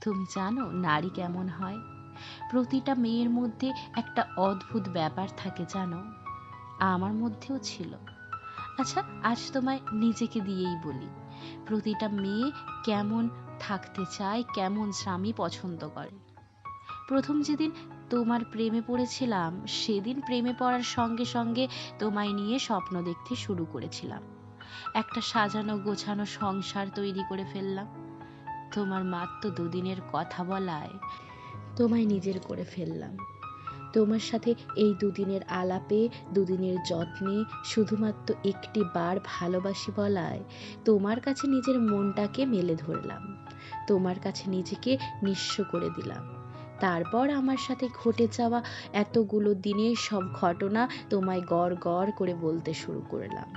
তুমি জানো নারী কেমন হয়? প্রতিটা মেয়ের মধ্যে একটা অদ্ভুত ব্যাপার থাকে জানো, আমার মধ্যেও ছিল। আচ্ছা, আজ তোমায় নিজেকে দিয়েই বলি, প্রতিটা মেয়ে কেমন থাকতে চায়, কেমন স্বামী পছন্দ করে। প্রথম যেদিন তোমার প্রেমে পড়েছিলাম, সেদিন প্রেমে পড়ার সঙ্গে সঙ্গে তোমায় নিয়ে স্বপ্ন দেখতে শুরু করেছিলাম। একটা সাজানো গোছানো সংসার তৈরি করে ফেললাম। তোমার মাত্র দুদিনের কথা বলায় তোমায় নিজের করে ফেললাম। তোমার সাথে এই দুদিনের আলাপে, দুদিনের যত্নে, শুধুমাত্র একটি বার ভালোবাসি বলায় তোমার কাছে নিজের মনটাকে মেলে ধরলাম, তোমার কাছে নিজেকে নিঃস্ব করে দিলাম। তারপর আমার সাথে ঘটে যাওয়া এতগুলো দিনের সব ঘটনা তোমায় গড় গড় করে বলতে শুরু করলাম।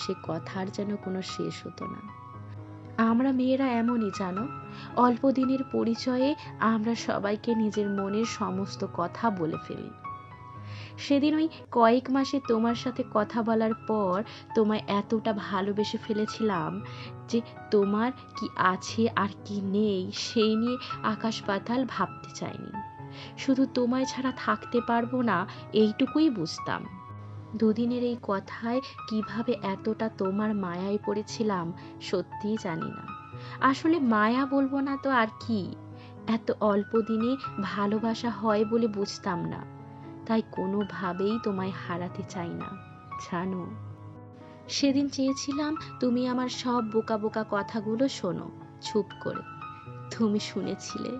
সে কথার যেন কোনো শেষ হতো না। আমরা মেয়েরা এমনই জানো, অল্প দিনের পরিচয়ে আমরা সবাইকে নিজের মনের সমস্ত কথা বলে ফেলি। সেদিন ওই কয়েক মাসে তোমার সাথে কথা বলার পর তোমায় এতটা ভালোবেসে ফেলেছিলাম যে তোমার কি আছে আর কি নেই সেই নিয়ে আকাশ পাতাল ভাবতে চাইনি। শুধু তোমায় ছাড়া থাকতে পারবো না, এইটুকুই বুঝতাম। দুদিনের এই কথায় কিভাবে এতটা তোমার মায়ায় পড়েছিলাম সত্যিই জানি না। আসলে মায়া বলবো না তো আর কি, এত অল্প দিনে ভালোবাসা হয় বলে বুঝতাম না। তাই কোনোভাবেই তোমায় হারাতে চাই না, জানো। সেদিন চেয়েছিলাম তুমি আমার সব বোকা বোকা কথাগুলো শোনো, চুপ করে। তুমি শুনেছিলে।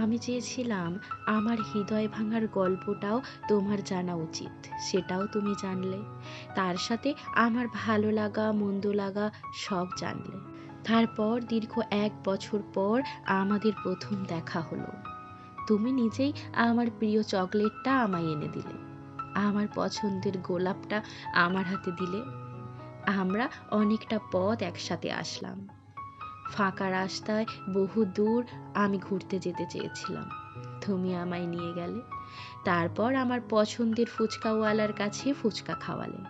আমি চেয়েছিলাম আমার হৃদয় ভাঙার গল্পটাও তোমার জানা উচিত, সেটাও তুমি জানলে। তার সাথে আমার ভালো লাগা মন্দ লাগা সব জানলে। তারপর দীর্ঘ 1 বছর পর আমাদের প্রথম দেখা হলো। তুমি নিজেই আমার প্রিয় চকলেটটা আমায় এনে দিলে, আমার পছন্দের গোলাপটা আমার হাতে দিলে। আমরা অনেকটা পথ একসাথে আসলাম। ফাঁকা রাস্তায় বহু দূর আমি ঘুরতে যেতে চেয়েছিলাম, তুমি আমায় নিয়ে গেলে। তারপর আমার পছন্দের ফুচকাওয়ালার কাছে ফুচকা খাওয়ালে।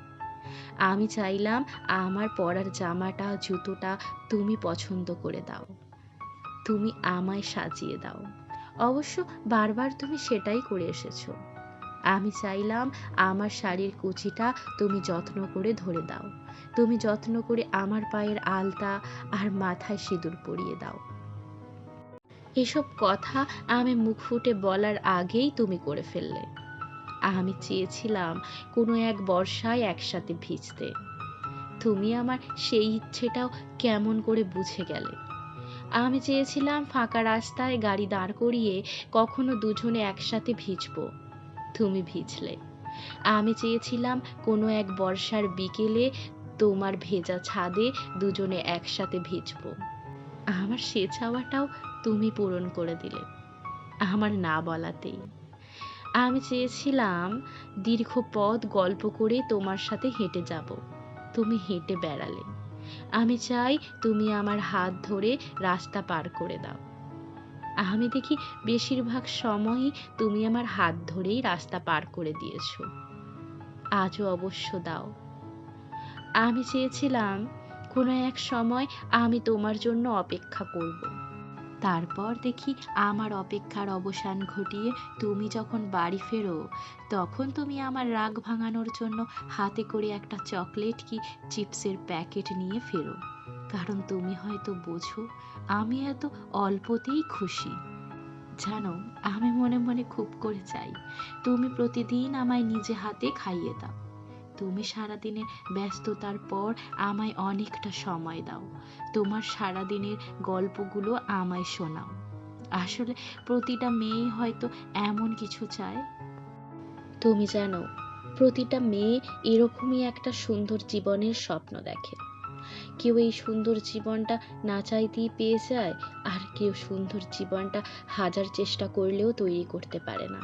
আমি চাইলাম আমার পরার জামাটা জুতোটা তুমি পছন্দ করে দাও, তুমি আমায় সাজিয়ে দাও। অবশ্য বারবার তুমি সেটাই করে এসেছো। আমি চাইলাম আমার শাড়ির কুচিটা তুমি যত্ন করে ধরে দাও, তুমি যত্ন করে আমার পায়ের আলতা আর মাথায় সিঁদুর পরিয়ে দাও। এসব কথা আমি মুখ ফুটে বলার আগেই তুমি করে ফেললে। আমি চেয়েছিলাম কোনো এক বর্ষায় একসাথে ভিজতে, তুমি আমার সেই ইচ্ছেটাও কেমন করে বুঝে গেলে। আমি চেয়েছিলাম ফাঁকা রাস্তায় গাড়ি দাঁড় করিয়ে কখনো দুজনে একসাথে ভিজবো, তুমি ভিজলে। আমি চেয়েছিলাম কোনো এক বর্ষার বিকেলে তোমার ভেজা ছাদে দুজনে একসাথে ভিজবো। আমার সে চাওয়াটাও তুমি পূরণ করে দিলে আমার না বলাতেই। আমি চেয়েছিলাম দীর্ঘ পথ গল্প করে তোমার সাথে হেঁটে যাব, তুমি হেঁটে বেড়ালে। আমি চাই তুমি আমার হাত ধরে রাস্তা পার করে দাও। আমি দেখি বেশিরভাগ সময়ই তুমি আমার হাত ধরেই রাস্তা পার করে দিয়েছো, আজও অবশ্য দাও। আমি চেয়েছিলাম কোনো এক সময় আমি তোমার জন্য অপেক্ষা করব। তারপর দেখি আমার অপেক্ষার অবসান ঘটিয়ে তুমি যখন বাড়ি ফেরো, তখন তুমি আমার রাগ ভাঙানোর জন্য হাতে করে একটা চকলেট কি চিপসের প্যাকেট নিয়ে ফেরো। কারণ তুমি হয়তো বোঝো আমি এত অল্পতেই খুশি। জানো, আমি মনে মনে খুব করে চাই তুমি প্রতিদিন আমায় নিজে হাতে খাইয়ে দাও। তুমি সারাদিনের ব্যস্ততার পর আমায় অনেকটা সময় দাও, তোমার সারাদিনের গল্পগুলো আমায় শোনাও। আসলে প্রতিটা মেয়েই হয়তো এমন কিছু চায়। তুমি জানো, প্রতিটা মেয়ে এরকমই একটা সুন্দর জীবনের স্বপ্ন দেখে। কেউ এই সুন্দর জীবনটা না চাইতেই পেয়ে যায়, আর কেউ সুন্দর জীবনটা হাজার চেষ্টা করলেও তৈরি করতে পারে না।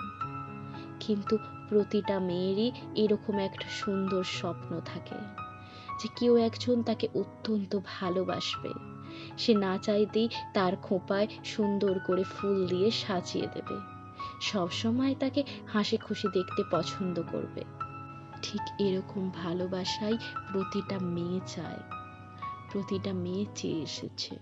কিন্তু প্রতিটা মেয়েরই এরকম একটা সুন্দর স্বপ্ন থাকে যে কেউ একজন তাকে অত্যন্ত ভালোবাসবে, সে না চাইতেই তার খোঁপায় সুন্দর করে ফুল দিয়ে সাজিয়ে দেবে, সবসময় তাকে হাসি খুশি দেখতে পছন্দ করবে। ঠিক এরকম ভালোবাসাই প্রতিটা মেয়ে চায়, প্রতিটা মেয়ে চেয়ে এসেছে।